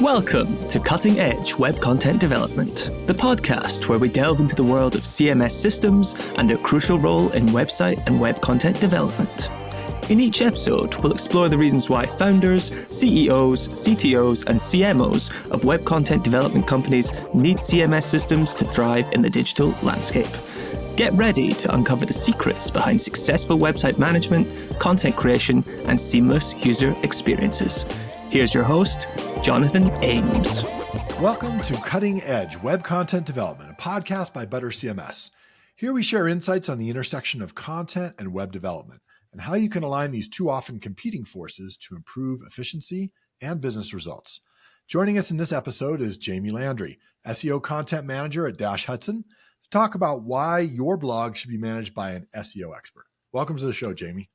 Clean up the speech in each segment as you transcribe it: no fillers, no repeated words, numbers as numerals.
Welcome to Cutting Edge Web Content Development, the podcast where we delve into the world of CMS systems and their crucial role in website and web content development. In each episode, we'll explore the reasons why founders, CEOs, CTOs, and CMOs of web content development companies need CMS systems to thrive in the digital landscape. Get ready to uncover the secrets behind successful website management, content creation, and seamless user experiences. Here's your host, Jonathan Ames. Welcome to Cutting Edge Web Content Development, a podcast by ButterCMS. Here we share insights on the intersection of content and web development and how you can align these two often competing forces to improve efficiency and business results. Joining us in this episode is Jamie Landry, SEO content manager at Hudson, to talk about why your blog should be managed by an SEO expert. Welcome to the show, Jamie.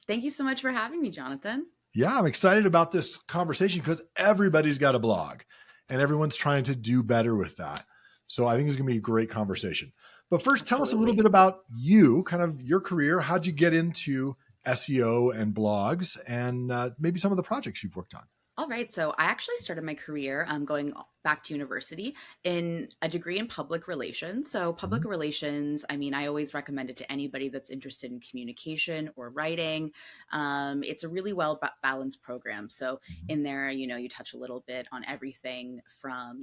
Thank you so much for having me, Jonathan. Yeah, I'm excited about this conversation because everybody's got a blog and everyone's trying to do better with that. So I think it's going to be a great conversation. But first, Tell us a little bit about you, kind of your career. How'd you get into SEO and blogs and maybe some of the projects you've worked on? All right. So I actually started my career going back to university in a degree in public relations. So public relations, I always recommend it to anybody that's interested in communication or writing. It's a really well balanced program. So in there, you touch a little bit on everything from,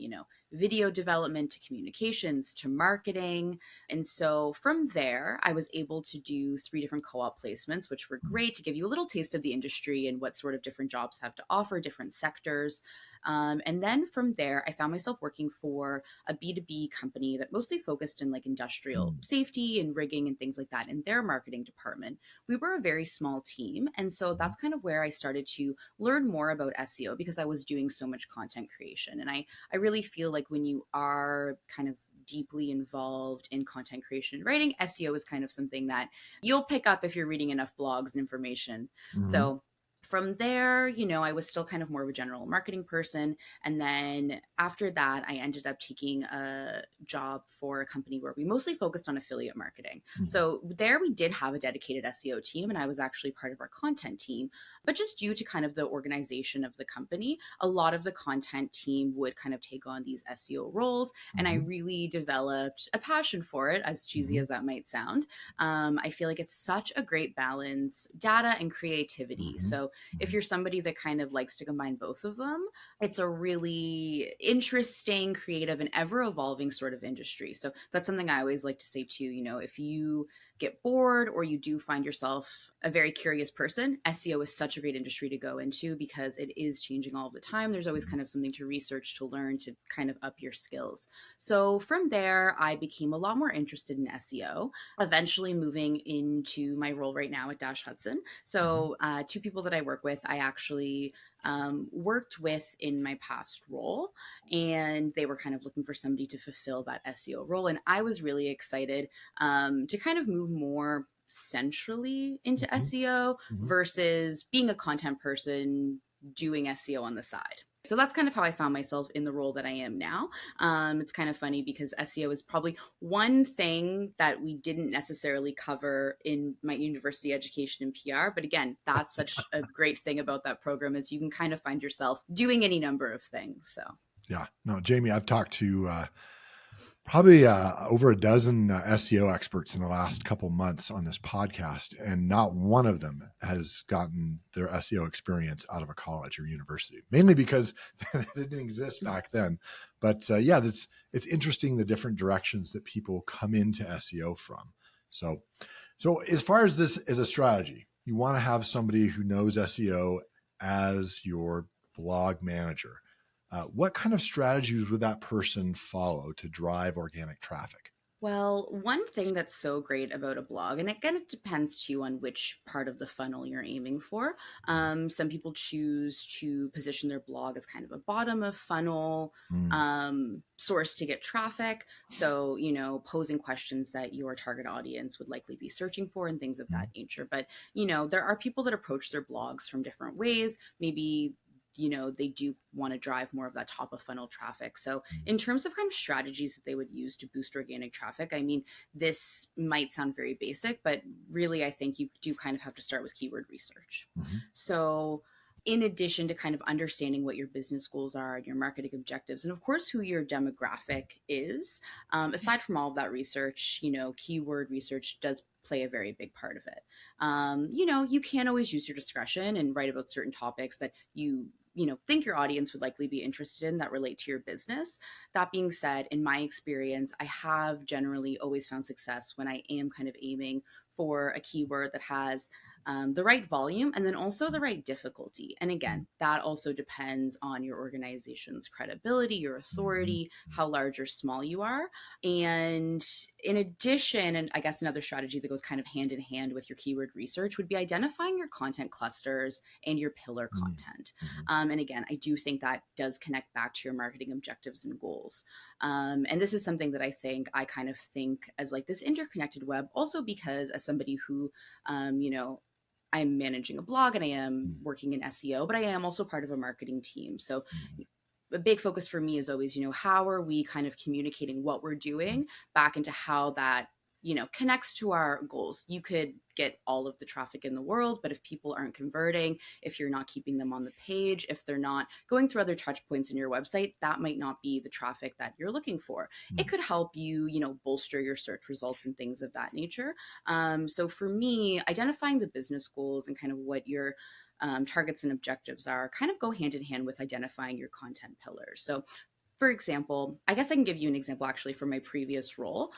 video development to communications to marketing. And so from there, I was able to do 3 different co-op placements, which were great to give you a little taste of the industry and what sort of different jobs have to offer, different sectors. And then from there, I found myself working for a B2B company that mostly focused in like industrial safety and rigging and things like that in their marketing department. We were a very small team. And so that's kind of where I started to learn more about SEO because I was doing so much content creation. And I really feel like when you are kind of deeply involved in content creation and writing, SEO is kind of something that you'll pick up if you're reading enough blogs and information. So from there, I was still kind of more of a general marketing person. And then after that, I ended up taking a job for a company where we mostly focused on affiliate marketing. So there we did have a dedicated SEO team, and I was actually part of our content team. But just due to kind of the organization of the company, a lot of the content team would kind of take on these SEO roles. And I really developed a passion for it, as cheesy as that might sound. I feel like it's such a great balance, data and creativity. So if you're somebody that kind of likes to combine both of them, it's a really interesting, creative, and ever-evolving sort of industry. So that's something I always like to say too. If you get bored or you do find yourself a very curious person, SEO is such a great industry to go into because it is changing all the time. There's always kind of something to research, to learn, to kind of up your skills. So from there, I became a lot more interested in SEO, eventually moving into my role right now at Hudson. So 2 people that I work with, I actually worked with in my past role, and they were kind of looking for somebody to fulfill that SEO role. And I was really excited to kind of move more centrally into SEO versus being a content person doing SEO on the side. So that's kind of how I found myself in the role that I am now. It's kind of funny because SEO is probably one thing that we didn't necessarily cover in my university education in PR. But again, that's such a great thing about that program is you can kind of find yourself doing any number of things. So yeah, no, Jamie, I've talked to probably over a dozen SEO experts in the last couple months on this podcast, and not one of them has gotten their SEO experience out of a college or university, mainly because it didn't exist back then. But it's interesting the different directions that people come into SEO from. So as far as this is a strategy, you want to have somebody who knows SEO as your blog manager. What kind of strategies would that person follow to drive organic traffic? Well, one thing that's so great about a blog, and again, it depends too on which part of the funnel you're aiming for. Some people choose to position their blog as kind of a bottom of funnel source to get traffic. So, posing questions that your target audience would likely be searching for and things of that nature. But, there are people that approach their blogs from different ways. Maybe they do want to drive more of that top of funnel traffic. So in terms of kind of strategies that they would use to boost organic traffic, this might sound very basic, but really I think you do kind of have to start with keyword research. So in addition to kind of understanding what your business goals are and your marketing objectives, and of course, who your demographic is, aside from all of that research, keyword research does play a very big part of it. You can always use your discretion and write about certain topics that you think your audience would likely be interested in that relate to your business. That being said, in my experience, I have generally always found success when I am kind of aiming for a keyword that has the right volume and then also the right difficulty. And again, that also depends on your organization's credibility, your authority, how large or small you are. And in addition, and I guess another strategy that goes kind of hand in hand with your keyword research would be identifying your content clusters and your pillar content. And again, I do think that does connect back to your marketing objectives and goals. And this is something that I think I kind of think as like this interconnected web, also because as somebody who, I'm managing a blog and I am working in SEO, but I am also part of a marketing team. So a big focus for me is always, how are we kind of communicating what we're doing back into how that, connects to our goals. You could get all of the traffic in the world, but if people aren't converting, if you're not keeping them on the page, if they're not going through other touch points in your website, that might not be the traffic that you're looking for. It could help you, bolster your search results and things of that nature. So for me, identifying the business goals and kind of what your targets and objectives are kind of go hand in hand with identifying your content pillars. So for example, I guess I can give you an example actually from my previous role,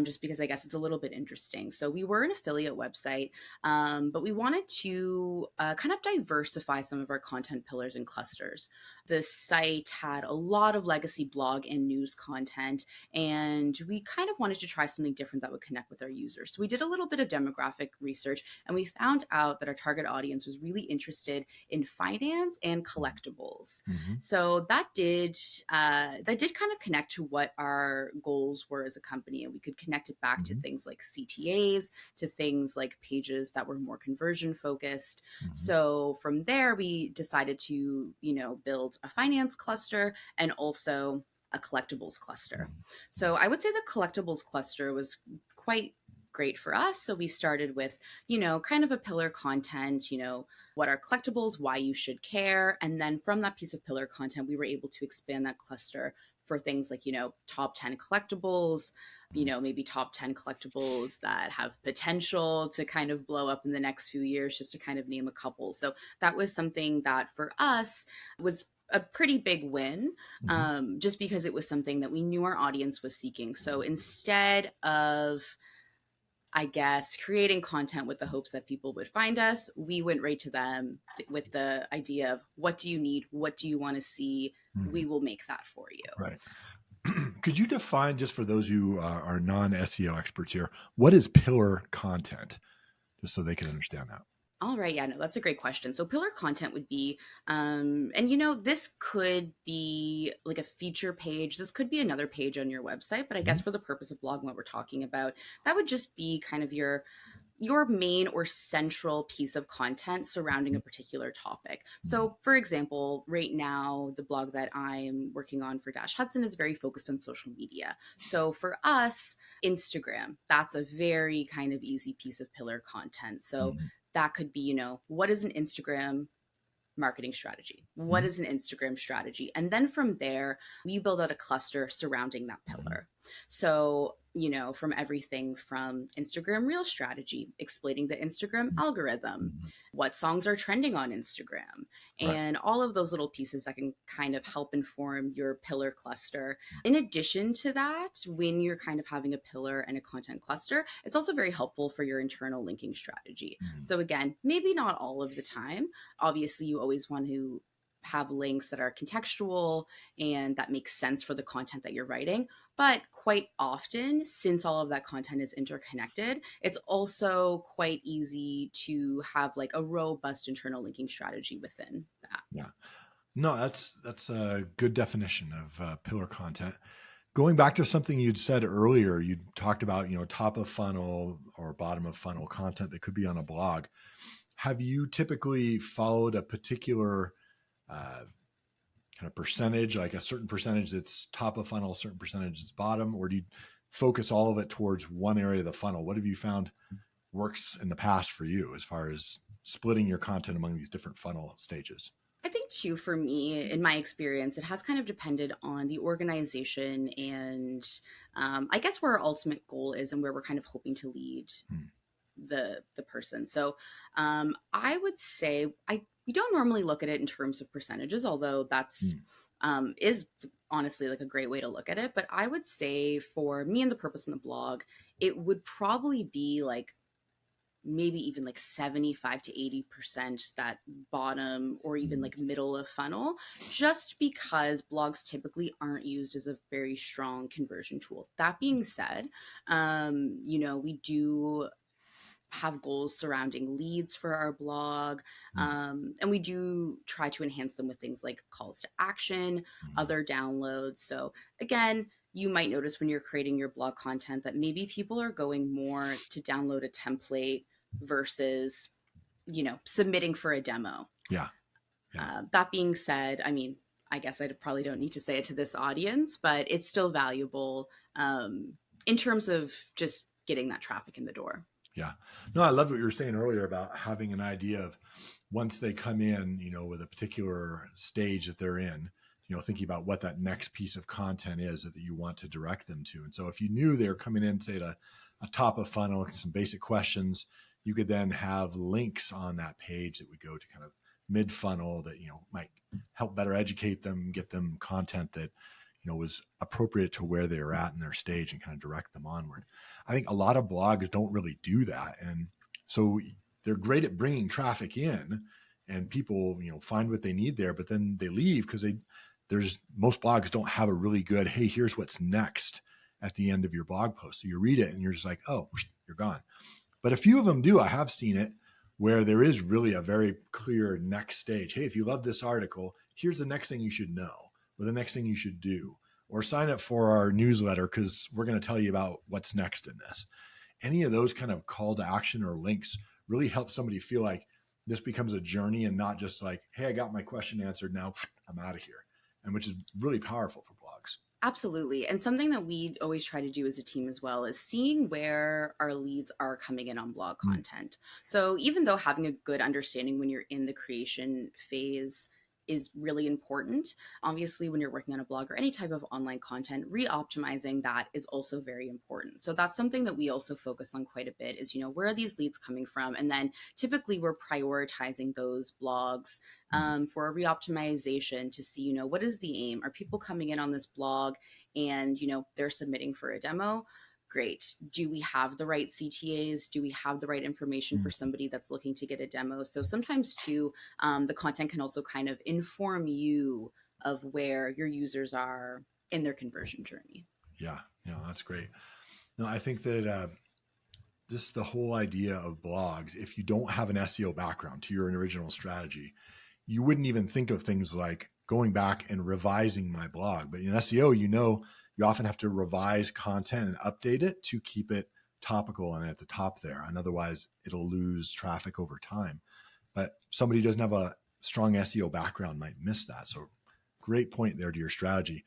just because I guess it's a little bit interesting. So we were an affiliate website, but we wanted to kind of diversify some of our content pillars and clusters. The site had a lot of legacy blog and news content, and we kind of wanted to try something different that would connect with our users. So we did a little bit of demographic research, and we found out that our target audience was really interested in finance and collectibles. So that did kind of connect to what our goals were as a company, and we could connect it back to things like CTAs, to things like pages that were more conversion focused. So from there, we decided to, build a finance cluster and also a collectibles cluster. So I would say the collectibles cluster was quite great for us. So we started with, kind of a pillar content, what are collectibles, why you should care. And then from that piece of pillar content, we were able to expand that cluster for things like, top 10 collectibles, maybe top 10 collectibles that have potential to kind of blow up in the next few years, just to kind of name a couple. So that was something that for us was a pretty big win, just because it was something that we knew our audience was seeking. So instead of, I guess, creating content with the hopes that people would find us, we went right to them with the idea of, what do you need? What do you want to see? We will make that for you. Right. Could you define, just for those who are non-SEO experts here, what is pillar content, just so they can understand that? All right. Yeah, no, that's a great question. So pillar content would be, and this could be like a feature page. This could be another page on your website, but I guess for the purpose of blogging, what we're talking about, that would just be kind of your main or central piece of content surrounding a particular topic. So for example, right now, the blog that I'm working on for Dash Hudson is very focused on social media. So for us, Instagram, that's a very kind of easy piece of pillar content. So that could be, what is an Instagram marketing strategy? What is an Instagram strategy? And then from there, we build out a cluster surrounding that pillar. So, from everything from Instagram Reel strategy, explaining the Instagram algorithm, what songs are trending on Instagram, and all of those little pieces that can kind of help inform your pillar cluster. In addition to that, when you're kind of having a pillar and a content cluster, it's also very helpful for your internal linking strategy. So again, maybe not all of the time. Obviously, you always want to have links that are contextual and that makes sense for the content that you're writing. But quite often, since all of that content is interconnected, it's also quite easy to have like a robust internal linking strategy within that. Yeah. No, that's a good definition of pillar content. Going back to something you'd said earlier, you talked about, top of funnel or bottom of funnel content that could be on a blog. Have you typically followed a particular kind of percentage, like a certain percentage that's top of funnel, a certain percentage that's bottom, or do you focus all of it towards one area of the funnel? What have you found works in the past for you as far as splitting your content among these different funnel stages? I think too, for me, in my experience, it has kind of depended on the organization and I guess where our ultimate goal is and where we're kind of hoping to lead the person. So I would say we don't normally look at it in terms of percentages, although that's is honestly like a great way to look at it. But I would say for me and the purpose in the blog, it would probably be like maybe even like 75 to 80% that bottom or even like middle of funnel, just because blogs typically aren't used as a very strong conversion tool. That being said, we do have goals surrounding leads for our blog. And we do try to enhance them with things like calls to action, other downloads. So again, you might notice when you're creating your blog content that maybe people are going more to download a template versus, submitting for a demo. Yeah. That being said, I mean, I guess I probably don't need to say it to this audience, but it's still valuable in terms of just getting that traffic in the door. Yeah. No, I love what you were saying earlier about having an idea of once they come in, with a particular stage that they're in, thinking about what that next piece of content is that you want to direct them to. And so if you knew they were coming in, say, to a top of funnel, some basic questions, you could then have links on that page that would go to kind of mid funnel that, might help better educate them, get them content that, was appropriate to where they were at in their stage and kind of direct them onward. I think a lot of blogs don't really do that. And so they're great at bringing traffic in and people, find what they need there, but then they leave because most blogs don't have a really good, hey, here's what's next at the end of your blog post. So you read it and you're just like, oh, you're gone. But a few of them do. I have seen it where there is really a very clear next stage. Hey, if you love this article, here's the next thing you should know, or the next thing you should do, or sign up for our newsletter because we're going to tell you about what's next in this. Any of those kind of call to action or links really help somebody feel like this becomes a journey and not just like, hey, I got my question answered, now I'm out of here. And which is really powerful for blogs. Absolutely. And something that we always try to do as a team as well is seeing where our leads are coming in on blog content. So even though having a good understanding when you're in the creation phase is really important, obviously when you're working on a blog or any type of online content, re-optimizing that is also very important. So that's something that we also focus on quite a bit is, where are these leads coming from? And then typically we're prioritizing those blogs for a re-optimization to see, what is the aim? Are people coming in on this blog and, they're submitting for a demo? Great. Do we have the right CTAs? Do we have the right information for somebody that's looking to get a demo? So sometimes too, the content can also kind of inform you of where your users are in their conversion journey. Yeah, that's great. No, I think that just the whole idea of blogs, if you don't have an SEO background to your original strategy, you wouldn't even think of things like going back and revising my blog. But in SEO, you often have to revise content and update it to keep it topical and at the top there. And otherwise it'll lose traffic over time. But somebody who doesn't have a strong SEO background might miss that. So great point there to your strategy.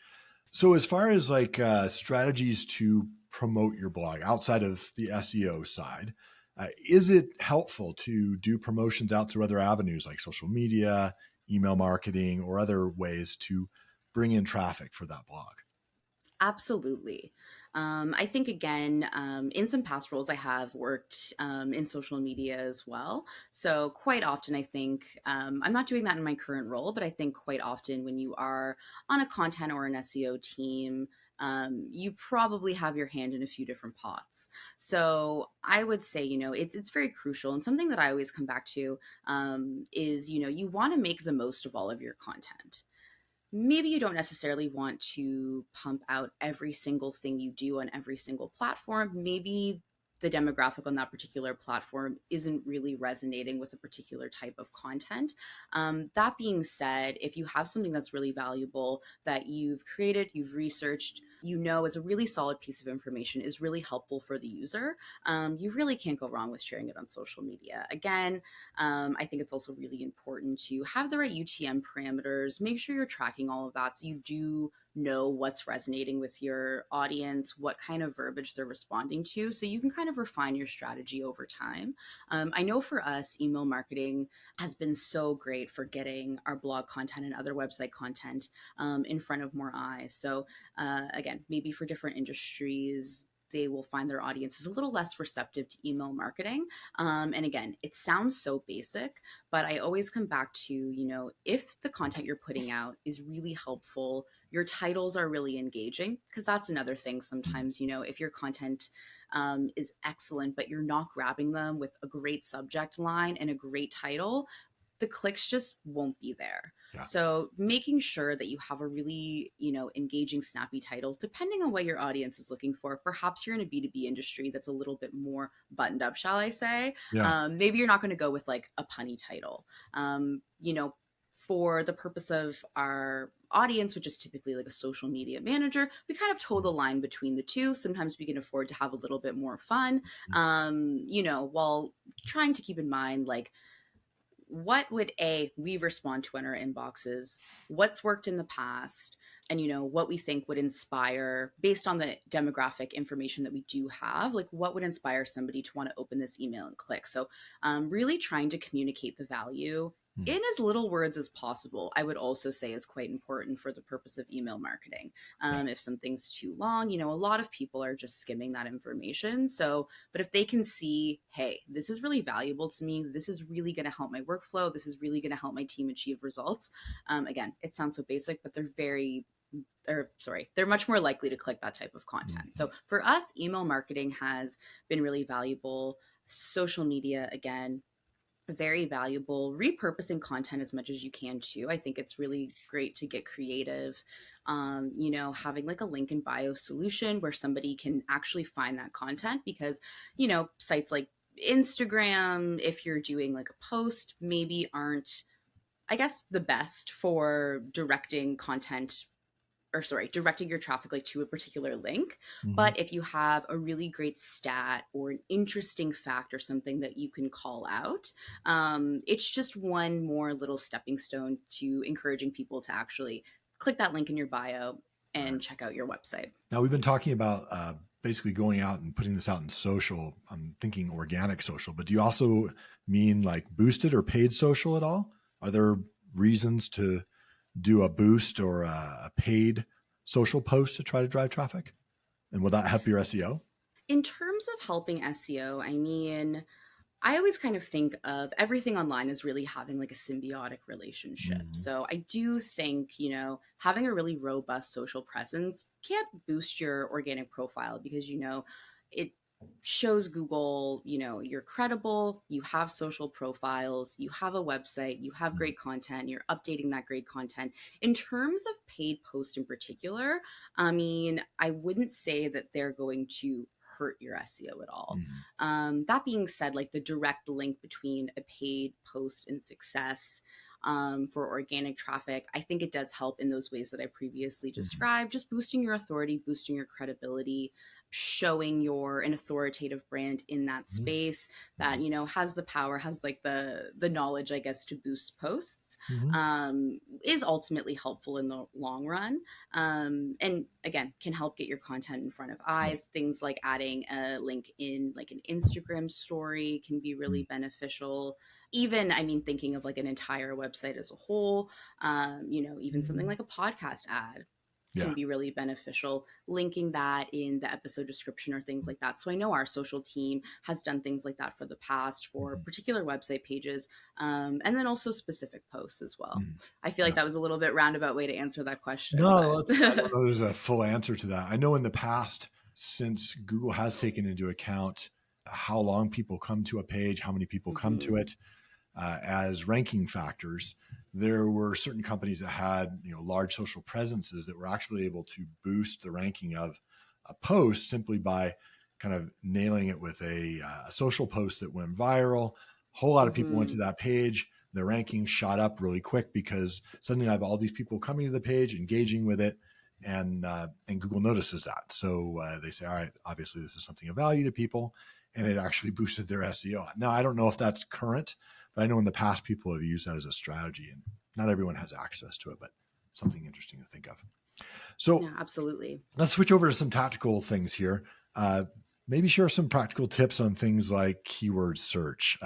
So as far as like strategies to promote your blog outside of the SEO side, is it helpful to do promotions out through other avenues like social media, email marketing, or other ways to bring in traffic for that blog? Absolutely. I think, again, in some past roles, I have worked in social media as well. So quite often, I think, I'm not doing that in my current role, but I think quite often when you are on a content or an SEO team, you probably have your hand in a few different pots. So I would say, it's very crucial. And something that I always come back to is, you want to make the most of all of your content. Maybe you don't necessarily want to pump out every single thing you do on every single platform. Maybe the demographic on that particular platform isn't really resonating with a particular type of content. That being said, if you have something that's really valuable that you've created, you've researched, is a really solid piece of information, is really helpful for the user, you really can't go wrong with sharing it on social media. Again, I think it's also really important to have the right UTM parameters, make sure you're tracking all of that so you do know what's resonating with your audience, what kind of verbiage they're responding to, so you can kind of refine your strategy over time. I know for us, email marketing has been so great for getting our blog content and other website content in front of more eyes. So again, maybe for different industries, they will find their audience is a little less receptive to email marketing. And again, it sounds so basic, but I always come back to, if the content you're putting out is really helpful, your titles are really engaging, because that's another thing sometimes, if your content is excellent, but you're not grabbing them with a great subject line and a great title, the clicks just won't be there. Yeah. So making sure that you have a really, engaging, snappy title, depending on what your audience is looking for. Perhaps you're in a B2B industry that's a little bit more buttoned up, shall I say? Yeah. Maybe you're not going to go with like a punny title. For the purpose of our audience, which is typically like a social media manager, we kind of toe the line between the two. Sometimes we can afford to have a little bit more fun, while trying to keep in mind, like, what would we respond to in our inboxes, what's worked in the past, and what we think would inspire, based on the demographic information that we do have, like what would inspire somebody to want to open this email and click. So really trying to communicate the value in as little words as possible, I would also say, is quite important for the purpose of email marketing. If something's too long, a lot of people are just skimming that information. So, but if they can see, hey, this is really valuable to me, this is really going to help my workflow, this is really going to help my team achieve results. Again, it sounds so basic, but they're much more likely to click that type of content. So for us, email marketing has been really valuable. Social media, again, very valuable. Repurposing content as much as you can too. I think it's really great to get creative. Having like a link in bio solution where somebody can actually find that content, because, sites like Instagram, if you're doing like a post, maybe aren't, I guess, the best for directing your traffic like to a particular link. But if you have a really great stat or an interesting fact or something that you can call out, it's just one more little stepping stone to encouraging people to actually click that link in your bio and check out your website. Now, we've been talking about basically going out and putting this out in social. I'm thinking organic social, but do you also mean like boosted or paid social at all? Are there reasons to do a boost or a paid social post to try to drive traffic? And will that help your SEO? In terms of helping SEO, I mean, I always kind of think of everything online as really having like a symbiotic relationship. So I do think, having a really robust social presence can't boost your organic profile, because, it shows Google, you're credible, you have social profiles, you have a website, you have great content, you're updating that great content. In terms of paid posts in particular, I mean, I wouldn't say that they're going to hurt your SEO at all. That being said, like the direct link between a paid post and success for organic traffic, I think it does help in those ways that I previously described, just boosting your authority, boosting your credibility, showing you're an authoritative brand in that space that, has the power, has like the knowledge, I guess, to boost posts, is ultimately helpful in the long run. And again, can help get your content in front of eyes. Things like adding a link in like an Instagram story can be really beneficial. Even, I mean, thinking of like an entire website as a whole, even something like a podcast ad can be really beneficial, linking that in the episode description or things like that. So I know our social team has done things like that for the past for particular website pages, and then also specific posts as well. I feel like that was a little bit roundabout way to answer that question. No, I don't know there's a full answer to that. I know in the past, since Google has taken into account how long people come to a page, how many people come to it as ranking factors, there were certain companies that had large social presences that were actually able to boost the ranking of a post simply by kind of nailing it with a social post that went viral. A whole lot of people went to that page. The rankings shot up really quick because suddenly I have all these people coming to the page, engaging with it, and Google notices that. So they say, all right, obviously this is something of value to people, and it actually boosted their SEO. Now, I don't know if that's current, but I know in the past people have used that as a strategy, and not everyone has access to it, but something interesting to think of. So Yeah, absolutely. let's switch over to some tactical things here. Maybe share some practical tips on things like keyword search,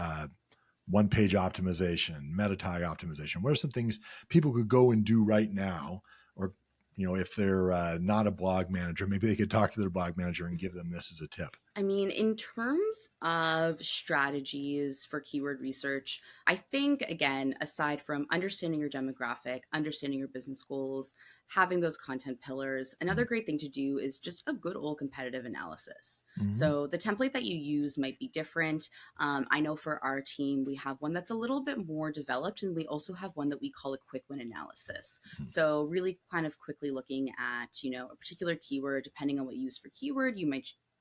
one-page optimization, meta tag optimization. What are some things people could go and do right now? Or, if they're not a blog manager, maybe they could talk to their blog manager and give them this as a tip. I mean, in terms of strategies for keyword research, I think, again, aside from understanding your demographic, understanding your business goals, having those content pillars, another great thing to do is just a good old competitive analysis. Mm-hmm. So the template that you use might be different. I know for our team, we have one that's a little bit more developed, and we also have one that we call a quick win analysis. Mm-hmm. So really kind of quickly looking at, a particular keyword, depending on what you use for keyword,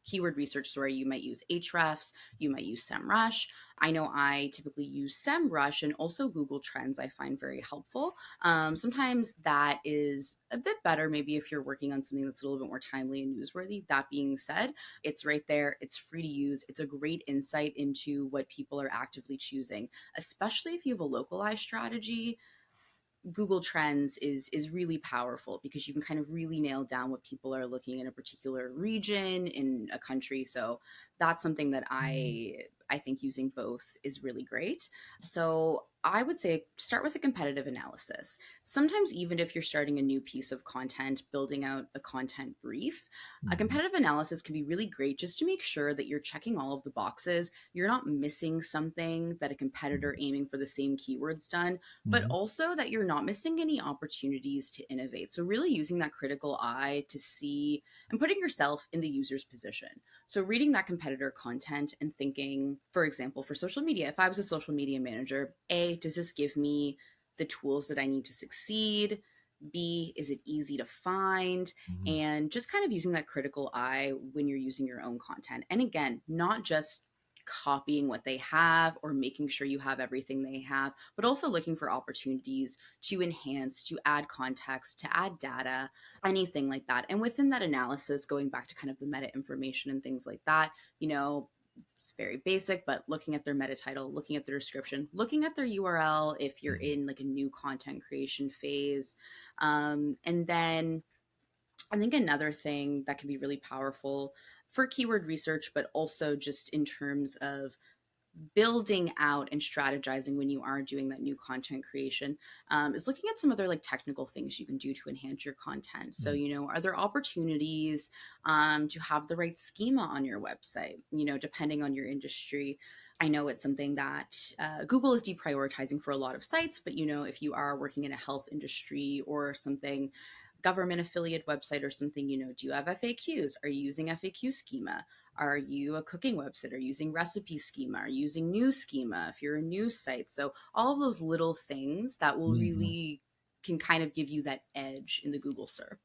keyword research, you might use Ahrefs, you might use SEMrush. I know I typically use SEMrush, and also Google Trends I find very helpful. Sometimes that is a bit better, maybe if you're working on something that's a little bit more timely and newsworthy. That being said, it's right there. It's free to use. It's a great insight into what people are actively choosing, especially if you have a localized strategy. Google Trends is really powerful because you can kind of really nail down what people are looking in a particular region in a country. So that's something that I think using both is really great. So I would say start with a competitive analysis. Sometimes even if you're starting a new piece of content, building out a content brief, a competitive analysis can be really great just to make sure that you're checking all of the boxes. You're not missing something that a competitor aiming for the same keywords done, but also that you're not missing any opportunities to innovate. So really using that critical eye to see and putting yourself in the user's position. So reading that competitor content and thinking, for example, for social media, if I was a social media manager, A, does this give me the tools that I need to succeed? B, is it easy to find? And just kind of using that critical eye when you're using your own content. And again, not just copying what they have or making sure you have everything they have, but also looking for opportunities to enhance, to add context, to add data, anything like that. And within that analysis, going back to kind of the meta information and things like that, it's very basic, but looking at their meta title, looking at their description, looking at their URL if you're in like a new content creation phase. And then I think another thing that can be really powerful for keyword research, but also just in terms of building out and strategizing when you are doing that new content creation, is looking at some other like technical things you can do to enhance your content. So, are there opportunities to have the right schema on your website, depending on your industry? I know it's something that Google is deprioritizing for a lot of sites, but if you are working in a health industry or something, government affiliate website or something, do you have FAQs? Are you using FAQ schema? Are you a cooking website? Are you using recipe schema? Are you using news schema if you're a news site? So all of those little things that will really can kind of give you that edge in the Google SERP.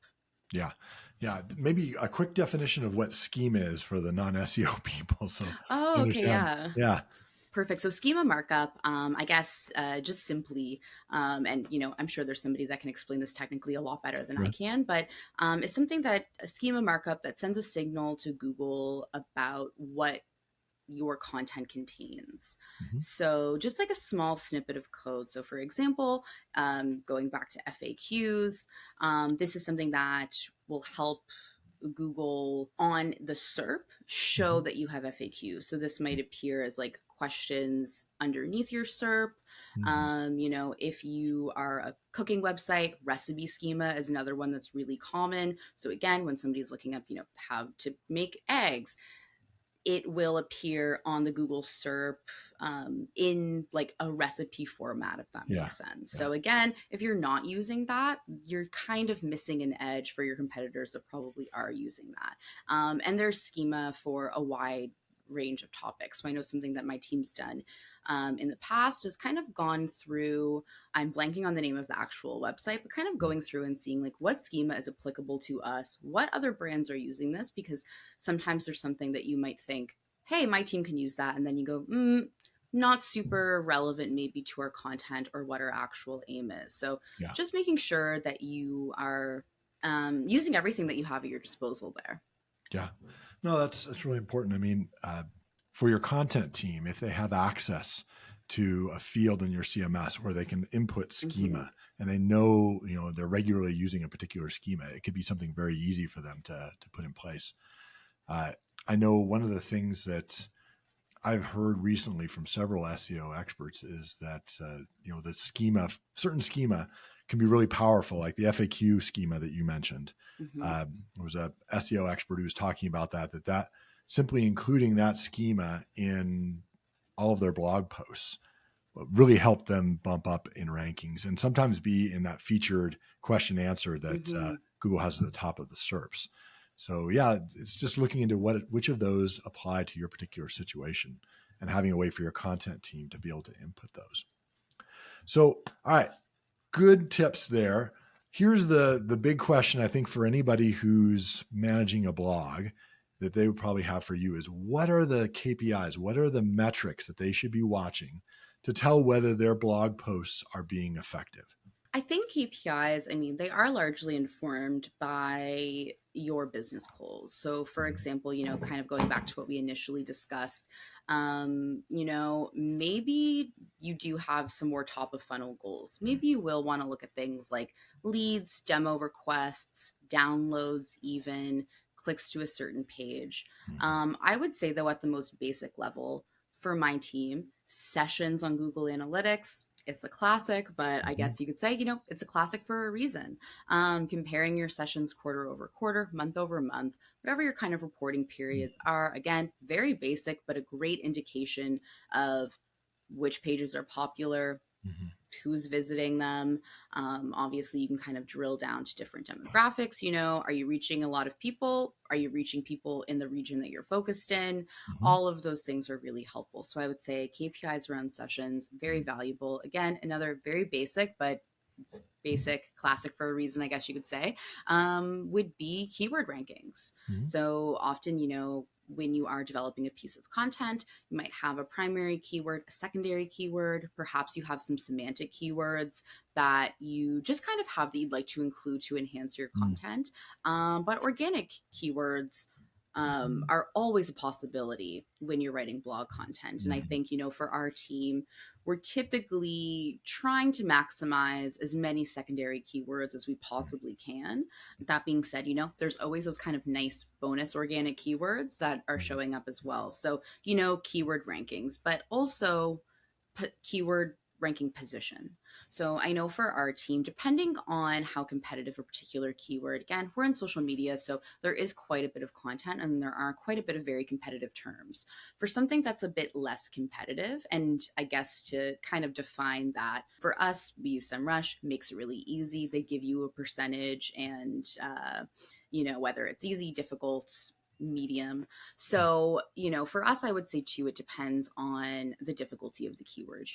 Yeah. Yeah. Maybe a quick definition of what schema is for the non-SEO people. So okay. Yeah. Yeah. Perfect. So schema markup, I guess, just simply, and I'm sure there's somebody that can explain this technically a lot better than I can, but it's something that a schema markup that sends a signal to Google about what your content contains. So just like a small snippet of code. So for example, going back to FAQs, this is something that will help Google on the SERP show that you have FAQs. So this might appear as like questions underneath your SERP. If you are a cooking website, recipe schema is another one that's really common. So again, when somebody's looking up, how to make eggs, it will appear on the Google SERP in like a recipe format, if that makes sense. So again, if you're not using that, you're kind of missing an edge for your competitors that probably are using that. And there's schema for a wide range of topics. So I know something that my team's done in the past has kind of gone through, I'm blanking on the name of the actual website, but kind of going through and seeing like what schema is applicable to us, what other brands are using this, because sometimes there's something that you might think, hey, my team can use that. And then you go, not super relevant maybe to our content or what our actual aim is. So just making sure that you are using everything that you have at your disposal there. Yeah. No, that's really important. I mean, for your content team, if they have access to a field in your CMS where they can input schema and they know, they're regularly using a particular schema, it could be something very easy for them to put in place. I know one of the things that I've heard recently from several SEO experts is that, the certain schema can be really powerful, like the FAQ schema that you mentioned. There was a SEO expert who was talking about that simply including that schema in all of their blog posts really helped them bump up in rankings and sometimes be in that featured question answer that Google has at the top of the SERPs. So yeah, it's just looking into which of those apply to your particular situation and having a way for your content team to be able to input those. So, all right, good tips there. Here's the big question, I think, for anybody who's managing a blog that they would probably have for you is, what are the KPIs? What are the metrics that they should be watching to tell whether their blog posts are being effective? I think KPIs, they are largely informed by your business goals. So for example, kind of going back to what we initially discussed, maybe you do have some more top of funnel goals. Maybe you will want to look at things like leads, demo requests, downloads, even clicks to a certain page. I would say though, at the most basic level for my team, sessions on Google Analytics, it's a classic, but I guess you could say, it's a classic for a reason. Comparing your sessions quarter over quarter, month over month, whatever your kind of reporting periods are, again, very basic, but a great indication of which pages are popular, who's visiting them. Obviously, you can kind of drill down to different demographics. Are you reaching a lot of people? Are you reaching people in the region that you're focused in? All of those things are really helpful. So I would say KPIs around sessions, very valuable. Again, another very basic, but it's basic, classic for a reason, I guess you could say, would be keyword rankings. So often, when you are developing a piece of content, you might have a primary keyword, a secondary keyword. Perhaps you have some semantic keywords that you just kind of have that you'd like to include to enhance your content. But organic keywords are always a possibility when you're writing blog content. And I think, for our team, we're typically trying to maximize as many secondary keywords as we possibly can. That being said, there's always those kind of nice bonus organic keywords that are showing up as well. So, keyword rankings, but also keyword ranking position. So I know for our team, depending on how competitive a particular keyword, again, we're in social media, so there is quite a bit of content and there are quite a bit of very competitive terms. For something that's a bit less competitive, and I guess to kind of define that, for us, we use SEMrush, makes it really easy. They give you a percentage and, whether it's easy, difficult, medium. So, for us, I would say too, it depends on the difficulty of the keywords.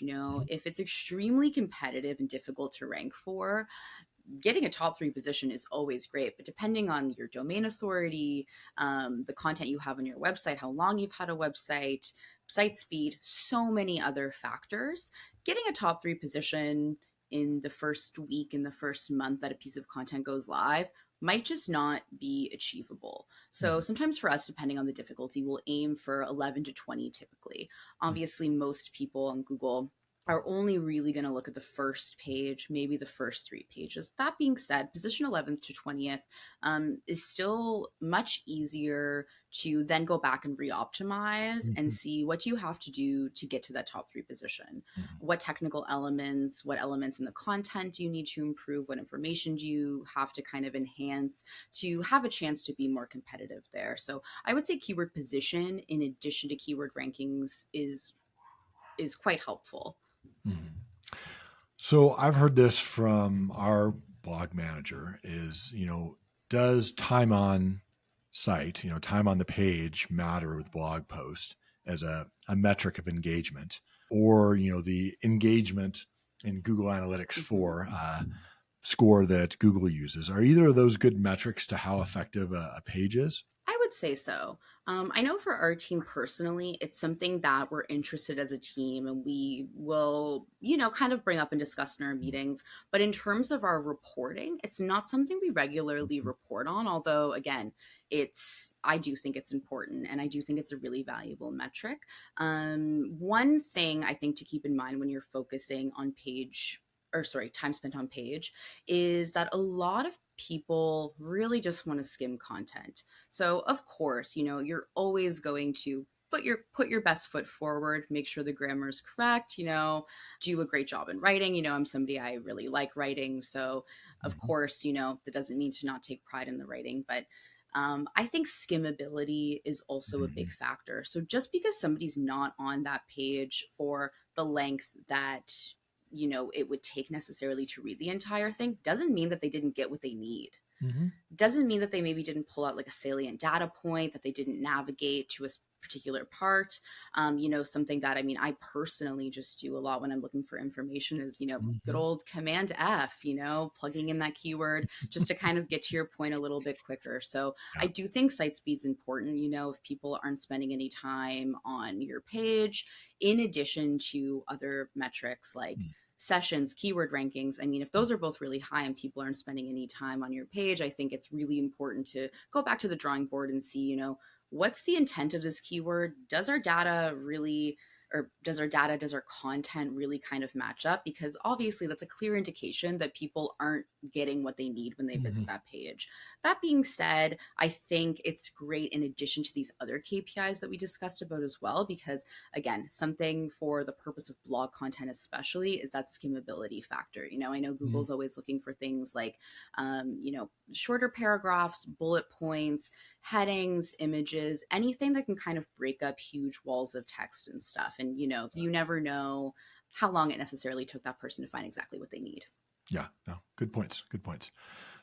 If it's extremely competitive and difficult to rank for, getting a top 3 position is always great, but depending on your domain authority, the content you have on your website, how long you've had a website, site speed, so many other factors, getting a top 3 position in the first week, in the first month that a piece of content goes live might just not be achievable. So sometimes for us, depending on the difficulty, we'll aim for 11 to 20 typically. Obviously, most people on Google are only really going to look at the first page, maybe the first 3 pages. That being said, position 11th to 20th is still much easier to then go back and re-optimize and see what you have to do to get to that top 3 position. What technical elements, what elements in the content do you need to improve? What information do you have to kind of enhance to have a chance to be more competitive there? So I would say keyword position in addition to keyword rankings is quite helpful. So I've heard this from our blog manager is, does time on site, time on the page matter with blog post as a metric of engagement, or, the engagement in Google Analytics for score that Google uses? Are either of those good metrics to how effective a page is? I would say so. I know for our team personally, it's something that we're interested as a team and we will, kind of bring up and discuss in our meetings. But in terms of our reporting, it's not something we regularly report on. Although, again, I do think it's important and I do think it's a really valuable metric. One thing I think to keep in mind when you're focusing on page time spent on page, is that a lot of people really just want to skim content. So of course, you're always going to put your best foot forward, make sure the grammar is correct, do a great job in writing. I'm somebody, I really like writing. So of course, that doesn't mean to not take pride in the writing, but I think skimmability is also a big factor. So just because somebody's not on that page for the length that, it would take necessarily to read the entire thing doesn't mean that they didn't get what they need. Doesn't mean that they maybe didn't pull out like a salient data point, that they didn't navigate to a particular part. Something that, I personally just do a lot when I'm looking for information is, good old Command F, plugging in that keyword just to kind of get to your point a little bit quicker. So I do think site speed's important. If people aren't spending any time on your page, in addition to other metrics like sessions, keyword rankings. If those are both really high and people aren't spending any time on your page, I think it's really important to go back to the drawing board and see, what's the intent of this keyword? Does our data, does our content really kind of match up? Because obviously that's a clear indication that people aren't getting what they need when they visit that page. That being said, I think it's great in addition to these other KPIs that we discussed about as well, because again, something for the purpose of blog content especially is that skimmability factor. I know Google's always looking for things like, shorter paragraphs, bullet points, headings, images, anything that can kind of break up huge walls of text and stuff. And, you never know how long it necessarily took that person to find exactly what they need. Yeah, no, good points. Good points.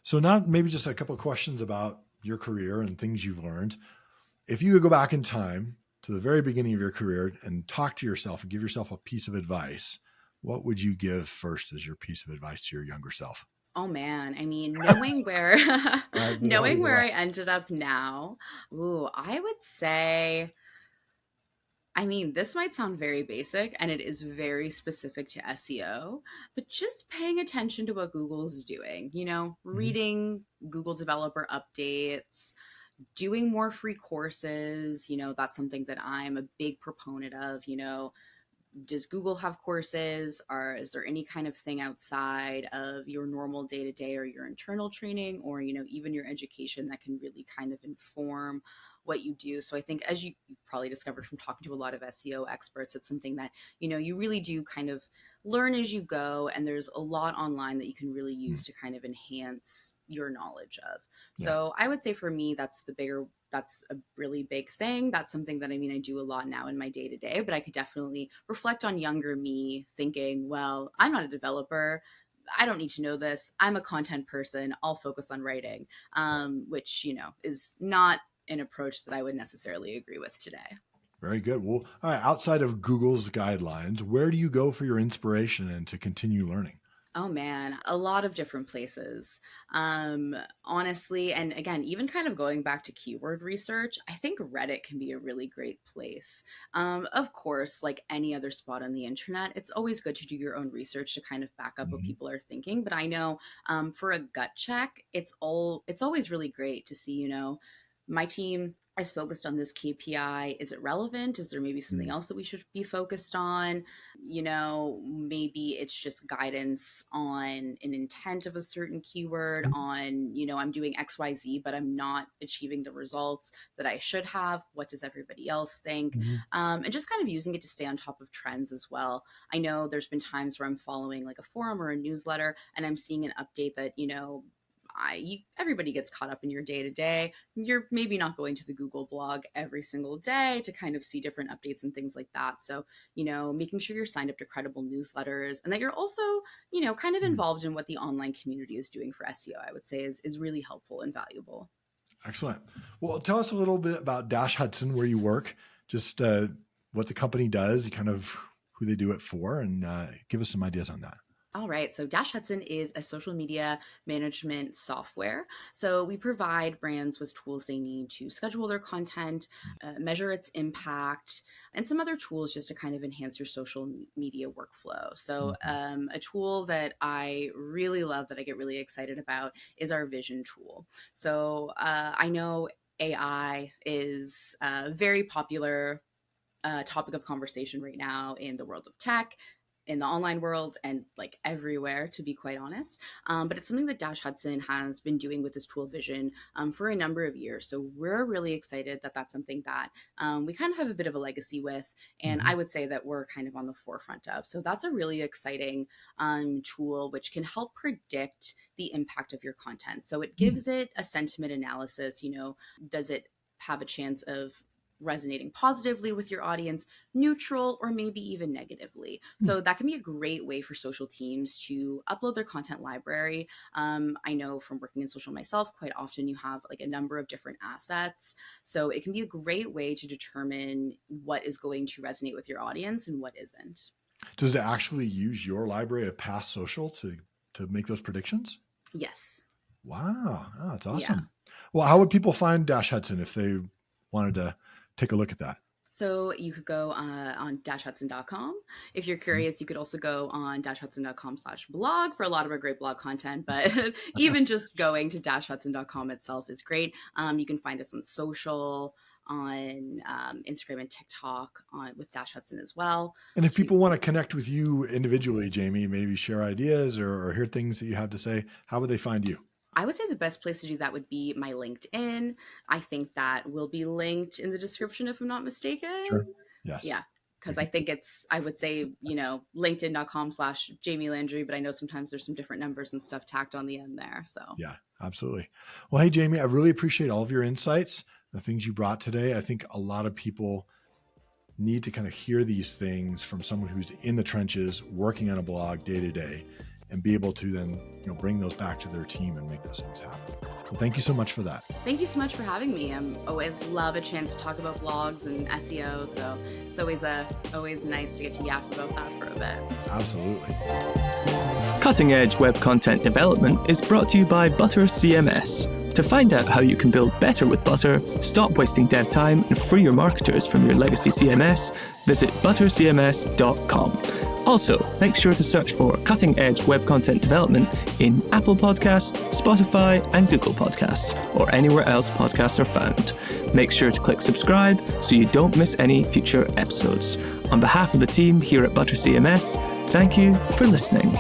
So now maybe just a couple of questions about your career and things you've learned. If you could go back in time to the very beginning of your career and talk to yourself and give yourself a piece of advice, what would you give first as your piece of advice to your younger self? Oh man, knowing where knowing where I ended up now, I would say, this might sound very basic and it is very specific to SEO, but just paying attention to what Google's doing, reading Google developer updates, doing more free courses, that's something that I'm a big proponent of. Does Google have courses, or is there any kind of thing outside of your normal day-to-day or your internal training, or even your education that can really kind of inform what you do? So I think, as you've probably discovered from talking to a lot of SEO experts, it's something that you really do kind of learn as you go, and there's a lot online that you can really use to kind of enhance your knowledge of. So I would say for me, that's a really big thing. That's something that I do a lot now in my day-to-day, but I could definitely reflect on younger me thinking, well, I'm not a developer, I don't need to know this, I'm a content person, I'll focus on writing, which is not an approach that I would necessarily agree with today. Very good. Well, all right, outside of Google's guidelines, where do you go for your inspiration and to continue learning? Oh man, a lot of different places. Honestly, and again, even kind of going back to keyword research, I think Reddit can be a really great place. Of course, like any other spot on the internet, it's always good to do your own research to kind of back up what people are thinking. But I know for a gut check, it's always really great to see, my team is focused on this KPI. Is it relevant? Is there maybe something else that we should be focused on? Maybe it's just guidance on an intent of a certain keyword on, I'm doing XYZ, but I'm not achieving the results that I should have. What does everybody else think? And just kind of using it to stay on top of trends as well. I know there's been times where I'm following like a forum or a newsletter and I'm seeing an update that, everybody gets caught up in your day to day. You're maybe not going to the Google blog every single day to kind of see different updates and things like that. So, making sure you're signed up to credible newsletters and that you're also, kind of involved in what the online community is doing for SEO, I would say is really helpful and valuable. Excellent. Well, tell us a little bit about Dash Hudson, where you work, just what the company does, kind of who they do it for, and give us some ideas on that. All right. So Dash Hudson is a social media management software. So we provide brands with tools they need to schedule their content, measure its impact, and some other tools just to kind of enhance your social media workflow. So a tool that I really love, that I get really excited about, is our vision tool. So I know AI is a very popular topic of conversation right now in the world of tech. in the online world and like everywhere, to be quite honest. But it's something that Dash Hudson has been doing with this tool vision for a number of years. So we're really excited that that's something that we kind of have a bit of a legacy with. And I would say that we're kind of on the forefront of. So that's a really exciting tool which can help predict the impact of your content. So it gives it a sentiment analysis. Does it have a chance of resonating positively with your audience, neutral, or maybe even negatively? So that can be a great way for social teams to upload their content library. I know from working in social myself, quite often you have like a number of different assets. So it can be a great way to determine what is going to resonate with your audience and what isn't. Does it actually use your library of past social to make those predictions? Yes. Wow. Oh, that's awesome. Yeah. Well, how would people find Dash Hudson if they wanted to take a look at that? So you could go on dashhudson.com. If you're curious, you could also go on dashhudson.com/blog for a lot of our great blog content. But even just going to dashhudson.com itself is great. You can find us on social, on Instagram and TikTok with Dash Hudson as well. And if people want to connect with you individually, Jamie, maybe share ideas or hear things that you have to say, how would they find you? I would say the best place to do that would be my LinkedIn. I think that will be linked in the description if I'm not mistaken. Sure. Yes. Yeah. Because I think I would say, linkedin.com/Jamie Landry, but I know sometimes there's some different numbers and stuff tacked on the end there. So yeah, absolutely. Well, hey, Jamie, I really appreciate all of your insights, the things you brought today. I think a lot of people need to kind of hear these things from someone who's in the trenches, working on a blog day to day, and be able to then, bring those back to their team and make those things happen. Well, thank you so much for that. Thank you so much for having me. I always love a chance to talk about blogs and SEO. So it's always nice to get to yap about that for a bit. Absolutely. Cutting Edge Web Content Development is brought to you by ButterCMS. To find out how you can build better with Butter, stop wasting dev time, and free your marketers from your legacy CMS, visit ButterCMS.com. Also, make sure to search for Cutting Edge Web Content Development in Apple Podcasts, Spotify, and Google Podcasts, or anywhere else podcasts are found. Make sure to click subscribe so you don't miss any future episodes. On behalf of the team here at ButterCMS, thank you for listening.